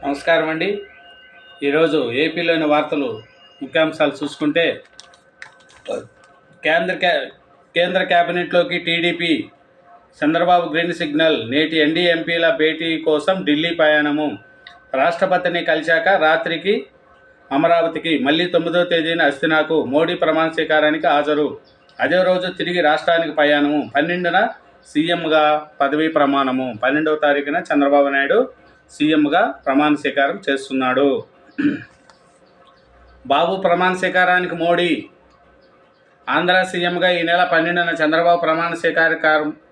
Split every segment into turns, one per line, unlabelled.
నమస్కారం అండి. ఈరోజు ఏపీలోని వార్తలు ముఖ్యాంశాలు చూసుకుంటే, కేంద్ర కేంద్ర కేబినెట్లోకి టీడీపీ, చంద్రబాబు గ్రీన్ సిగ్నల్, నేటి ఎన్డీఏ ఎంపీల భేటీ కోసం ఢిల్లీ ప్రయాణము, రాష్ట్రపతిని కలిశాక రాత్రికి అమరావతికి, మళ్ళీ 9వ తేదీన అస్థినాకు, మోడీ ప్రమాణ స్వీకారానికి హాజరు, అదే రోజు తిరిగి రాష్ట్రానికి ప్రయాణము, 12న సీఎంగా పదవీ ప్రమాణము, 12వ తారీఖున చంద్రబాబు నాయుడు సీఎంగా ప్రమాణ స్వీకారం చేస్తున్నాడు. బాబు ప్రమాణ స్వీకారానికి మోడీ, ఆంధ్ర సీఎంగా ఈ నెల 12న చంద్రబాబు ప్రమాణ స్వీకార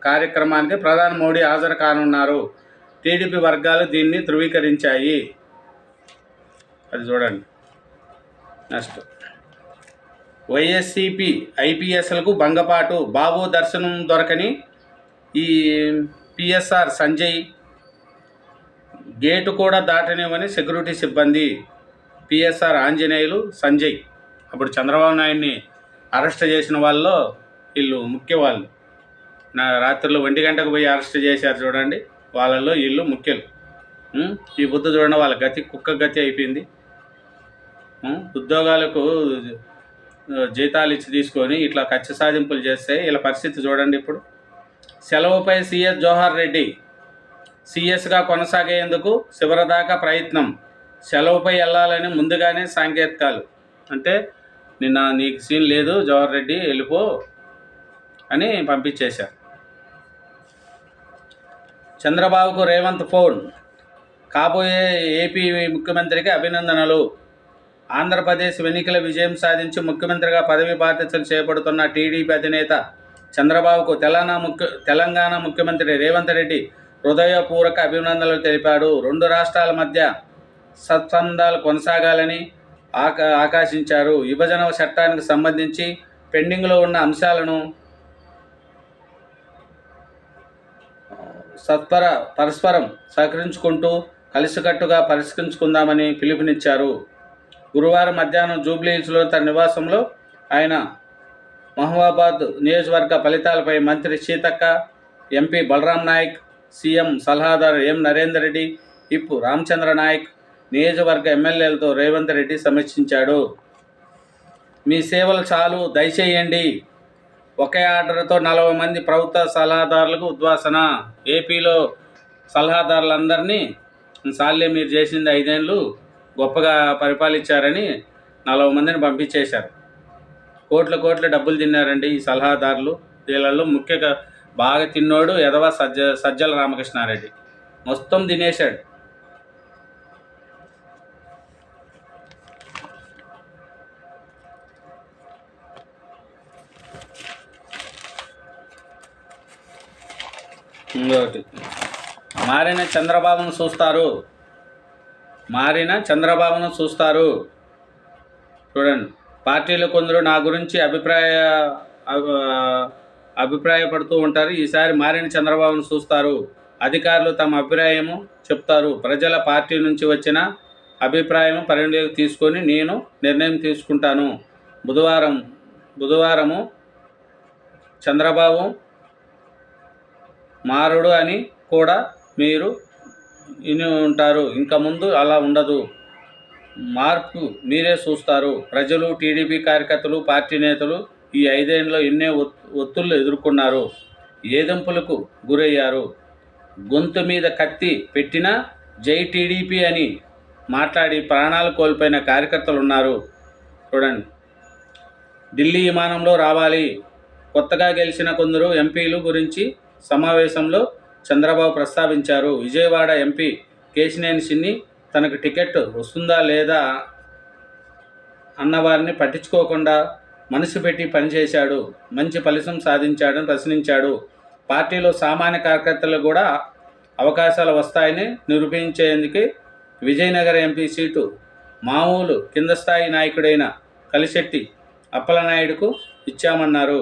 కార్యక్రమానికి ప్రధాని మోడీ హాజరు కానున్నారు. టీడీపీ వర్గాలు దీన్ని ధృవీకరించాయి. అది చూడండి. నెక్స్ట్, వైఎస్సీపీ ఐపీఎస్లకు భంగపాటు, బాబు దర్శనం దొరకని ఈ పిఎస్ఆర్ సంజయ్, గేటు కూడా దాటనివ్వని సెక్యూరిటీ సిబ్బంది. పిఎస్ఆర్ ఆంజనేయులు, సంజయ్ అప్పుడు చంద్రబాబు నాయుడిని అరెస్ట్ చేసిన వాళ్ళలో వీళ్ళు ముఖ్య వాళ్ళు. రాత్రిలో 1 గంటకు పోయి అరెస్ట్ చేశారు చూడండి, వాళ్ళల్లో వీళ్ళు ముఖ్యులు. ఈ బుద్ధి చూడండి, వాళ్ళ గతి కుక్క గతి అయిపోయింది. ఉద్యోగాలకు జీతాలు ఇచ్చి తీసుకొని ఇట్లా కక్ష సాధింపులు చేస్తే వీళ్ళ పరిస్థితి చూడండి. ఇప్పుడు సెలవుపై సీఎస్ జవహర్ రెడ్డి, సీఎస్గా కొనసాగేందుకు చివరిదాకా ప్రయత్నం, సెలవుపై వెళ్ళాలని ముందుగానే సంకేతాలు. అంటే నిన్న నీకు సీన్ లేదు జవహర్ రెడ్డి, వెళ్ళిపో అని పంపించేశారు. చంద్రబాబుకు రేవంత్ ఫోన్, కాబోయే ఏపీ ముఖ్యమంత్రికి అభినందనలు. ఆంధ్రప్రదేశ్ ఎన్నికల విజయం సాధించి ముఖ్యమంత్రిగా పదవి బాధ్యతలు చేపడుతున్న టీడీపీ అధినేత చంద్రబాబుకు తెలంగాణ ముఖ్యమంత్రి రేవంత్ రెడ్డి హృదయపూర్వక అభినందనలు తెలిపాడు. 2 రాష్ట్రాల మధ్య సత్సంబంధాలు కొనసాగాలని ఆకాంక్షించారు. విభజన చట్టానికి సంబంధించి పెండింగ్లో ఉన్న అంశాలను పరస్పరం సహకరించుకుంటూ కలిసికట్టుగా పరిష్కరించుకుందామని పిలుపునిచ్చారు. గురువారం మధ్యాహ్నం జూబ్లీహిల్స్లో తన నివాసంలో ఆయన మహబూబాబాద్ నియోజకవర్గ ఫలితాలపై మంత్రి సీతక్క, ఎంపీ బలరాం నాయక్, సీఎం సలహాదారు ఎం నరేందర్ రెడ్డి, ఇప్పు రామచంద్ర నాయక్, నియోజకవర్గ ఎమ్మెల్యేలతో రేవంత్ రెడ్డి సమీక్షించాడు. మీ సేవలు చాలు, దయచేయండి. ఒకే ఆర్డర్తో 40 మంది ప్రభుత్వ సలహాదారులకు ఉద్వాసన. ఏపీలో సలహాదారులందరినీ సాలే, మీరు చేసింది 5 ఏళ్ళు గొప్పగా పరిపాలించారని 40 మందిని పంపించేశారు. కోట్ల డబ్బులు తిన్నారండి ఈ సలహాదారులు. వీళ్ళల్లో ముఖ్యంగా బాగా తిన్నోడు ఎదవ సజ్జల రామకృష్ణారెడ్డి, మొత్తం తినేశాడు. ఇంకొకటి, మారిన చంద్రబాబును చూస్తారు. చూడండి, పార్టీలు కొందరు నా గురించి అభిప్రాయపడుతూ ఉంటారు. ఈసారి మారిన చంద్రబాబును చూస్తారు. అధికారులు తమ అభిప్రాయము చెప్తారు. ప్రజల పార్టీ నుంచి వచ్చిన అభిప్రాయం పరిగణలోకి తీసుకొని నేను నిర్ణయం తీసుకుంటాను. బుధవారము చంద్రబాబు మారుడు అని కూడా మీరు విని ఉంటారు. ఇంకా ముందు అలా ఉండదు. మార్పు మీరే చూస్తారు. ప్రజలు, టీడీపీ కార్యకర్తలు, పార్టీ నేతలు ఈ 5 ఏళ్ళలో ఎన్నో ఒత్తుళ్ళు ఎదుర్కొన్నారు, ఏదింపులకు గురయ్యారు. గొంతు మీద కత్తి పెట్టినా జై టీడీపీ అని మాట్లాడి ప్రాణాలు కోల్పోయిన కార్యకర్తలు ఉన్నారు. చూడండి, ఢిల్లీ విమానంలో రావాలి. కొత్తగా గెలిచిన కొందరు ఎంపీలు గురించి సమావేశంలో చంద్రబాబు ప్రస్తావించారు. విజయవాడ ఎంపీ కేశినేని చిన్ని తనకు టికెట్ వస్తుందా లేదా అన్నవారిని పట్టించుకోకుండా మనసు పెట్టి పనిచేశాడు, మంచి ఫలితం సాధించాడని ప్రశ్నించాడు. పార్టీలో సామాన్య కార్యకర్తలు కూడా అవకాశాలు వస్తాయని నిరూపించేందుకు విజయనగరం ఎంపీ సీటు మామూలు కింద స్థాయి నాయకుడైన కలిశెట్టి అప్పలనాయుడుకు ఇచ్చామన్నారు.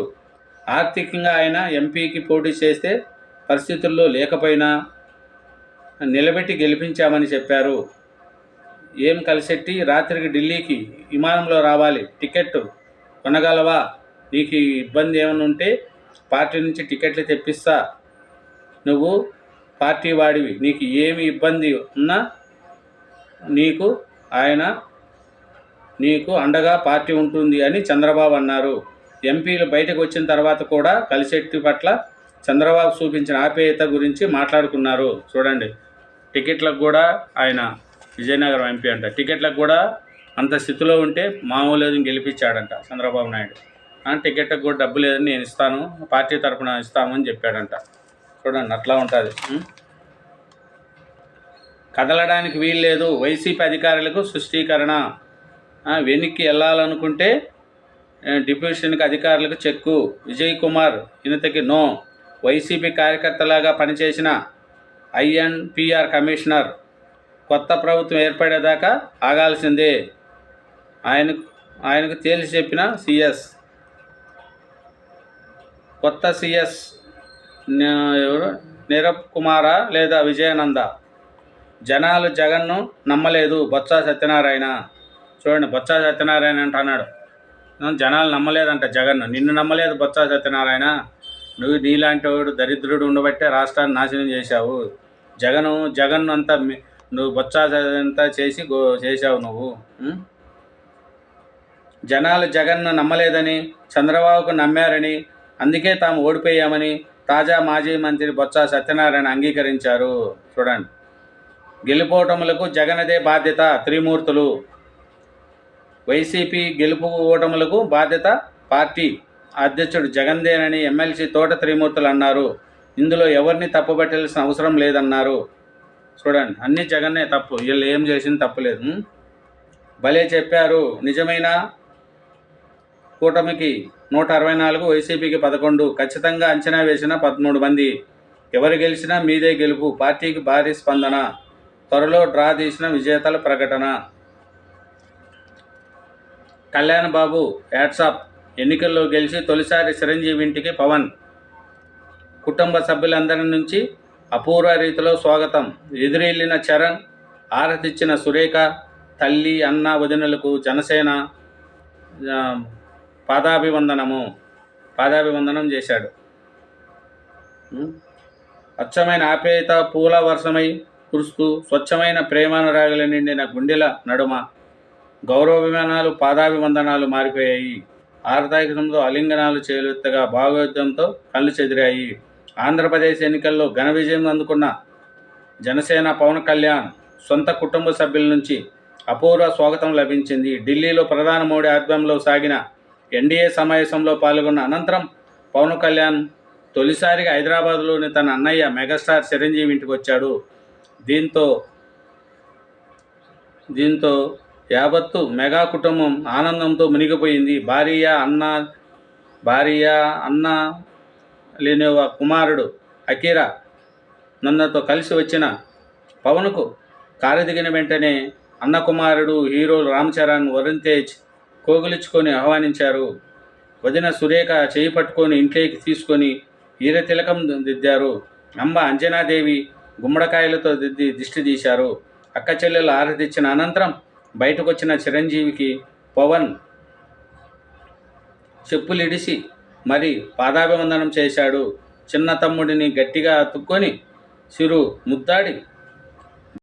ఆర్థికంగా ఆయన ఎంపీకి పోటీ చేస్తే పరిస్థితుల్లో లేకపోయినా నిలబెట్టి గెలిపించామని చెప్పారు. ఏం కలిశెట్టి, రాత్రికి ఢిల్లీకి విమానంలో రావాలి, టికెట్ కొనగలవా? నీకు ఇబ్బంది ఏమైనా ఉంటే పార్టీ నుంచి టికెట్లు తెప్పిస్తా, నువ్వు పార్టీ వాడివి, నీకు ఏమి ఇబ్బంది ఉన్నా నీకు అండగా పార్టీ ఉంటుంది అని చంద్రబాబు అన్నారు. ఎంపీలు బయటకు వచ్చిన తర్వాత కూడా కలిశెట్టి పట్ల చంద్రబాబు చూపించిన ఆప్యాయత గురించి మాట్లాడుకున్నారు. చూడండి, టికెట్లకు కూడా ఆయన విజయనగరం ఎంపీ అంట, టికెట్లకు కూడా అంత స్థితిలో ఉంటే మామూలు గెలిపించాడంట చంద్రబాబు నాయుడు. టికెట్లకు కూడా డబ్బు లేదని నేను ఇస్తాను, పార్టీ తరఫున ఇస్తామని చెప్పాడంట. చూడండి, అట్లా ఉంటుంది. కదలడానికి వీలు లేదు, వైసీపీ అధికారులకు స్పష్టీకరణ. వెనక్కి వెళ్ళాలనుకుంటే డిప్యూషన్కి అధికారులకు చెక్కు. విజయ్ కుమార్ ఇనతకి నో. వైసీపీ కార్యకర్తలాగా పనిచేసిన ఐఎన్పిఆర్ కమిషనర్ కొత్త ప్రభుత్వం ఏర్పడేదాకా ఆగాల్సిందే ఆయనకు తేల్చి చెప్పిన సిఎస్. కొత్త సిఎస్ ఎవరు? నీరబ్ కుమారా లేదా విజయానంద? జనాలు జగన్ను నమ్మలేదు, బొత్స సత్యనారాయణ. చూడండి, బొత్స సత్యనారాయణ అంటున్నాడు, జనాలు నమ్మలేదంట జగన్ను. నిన్ను నమ్మలేదు బొత్స సత్యనారాయణ, నువ్వు నీలాంటి వాడు దరిద్రుడు ఉండబట్టే రాష్ట్రాన్ని నాశనం చేశావు. జగన్ అంతా నువ్వు బొత్స అంతా చేశావు నువ్వు. జనాలు జగన్ను నమ్మలేదని, చంద్రబాబుకు నమ్మారని, అందుకే తాము ఓడిపోయామని తాజా మాజీ మంత్రి బొత్స సత్యనారాయణ అంగీకరించారు. చూడండి, గెలుపోటములకు జగనదే బాధ్యత. త్రిమూర్తులు. వైసీపీ గెలుపు ఓటములకు బాధ్యత పార్టీ అధ్యక్షుడు జగన్దేనని ఎమ్మెల్సీ తోట త్రిమూర్తులు అన్నారు. ఇందులో ఎవరిని తప్పుపట్టాల్సిన అవసరం లేదన్నారు. చూడండి, అన్నీ జగన్నే తప్పు, వీళ్ళు ఏం చేసింది తప్పులేదు. భలే చెప్పారు. నిజమైన కూటమికి 164, వైసీపీకి 11. ఖచ్చితంగా అంచనా వేసిన 13 మంది. ఎవరు గెలిచినా మీదే గెలుపు. పార్టీకి భారీ స్పందన. త్వరలో డ్రా తీసిన విజేతల ప్రకటన. కళ్యాణ్ బాబు యాట్సాప్. ఎన్నికల్లో గెలిచి తొలిసారి చిరంజీవి ఇంటికి పవన్. కుటుంబ సభ్యులందరి నుంచి అపూర్వ రీతిలో స్వాగతం. ఎదురెళ్లిన చరణ్, ఆరతిచ్చిన సురేఖ, తల్లి, అన్న, వదినలకు జనసేన పాదాభివందనం చేశాడు. అచ్చమైన ఆప్యాయత పూల వర్షమై కురుస్తూ స్వచ్ఛమైన ప్రేమానురాగుల నిండిన గుండెల నడుమ గౌరవాభిమానాలు, పాదాభివందనాలు మారిపోయాయి. ఆర్తాయికంతో అలింగనాలు చేలెత్తగా భావోద్యంతో కళ్ళు చెదిరాయి. ఆంధ్రప్రదేశ్ ఎన్నికల్లో ఘన విజయం అందుకున్న జనసేన పవన్ కళ్యాణ్ సొంత కుటుంబ సభ్యుల నుంచి అపూర్వ స్వాగతం లభించింది. ఢిల్లీలో ప్రధాని మోడీ ఆధ్వర్యంలో సాగిన ఎన్డీఏ సమావేశంలో పాల్గొన్న అనంతరం పవన్ కళ్యాణ్ తొలిసారిగా హైదరాబాద్లోని తన అన్నయ్య మెగాస్టార్ చిరంజీవి ఇంటికి వచ్చాడు. దీంతో యావత్తు మెగా కుటుంబం ఆనందంతో మునిగిపోయింది. భార్య, అన్న లేనివ కుమారుడు అకీరా నందతో కలిసి వచ్చిన పవన్కు కారు దిగిన వెంటనే అన్న కుమారుడు హీరోలు రామ్ చరణ్, వరుణ్ తేజ్ కోగులించుకొని ఆహ్వానించారు. వదిన సురేఖ చేయి పట్టుకొని ఇంట్లోకి తీసుకొని ఈర తిలకం దిద్దారు. అమ్మ అంజనాదేవి గుమ్మడికాయలతో దిష్టి తీశారు. అక్క చెల్లెలు ఆరతిచ్చిన అనంతరం బయటకు వచ్చిన చిరంజీవికి పవన్ చెప్పులిడిసి మరి పాదాభివందనం చేశాడు. చిన్న తమ్ముడిని గట్టిగా అతుక్కొని సిరు ముద్దాడి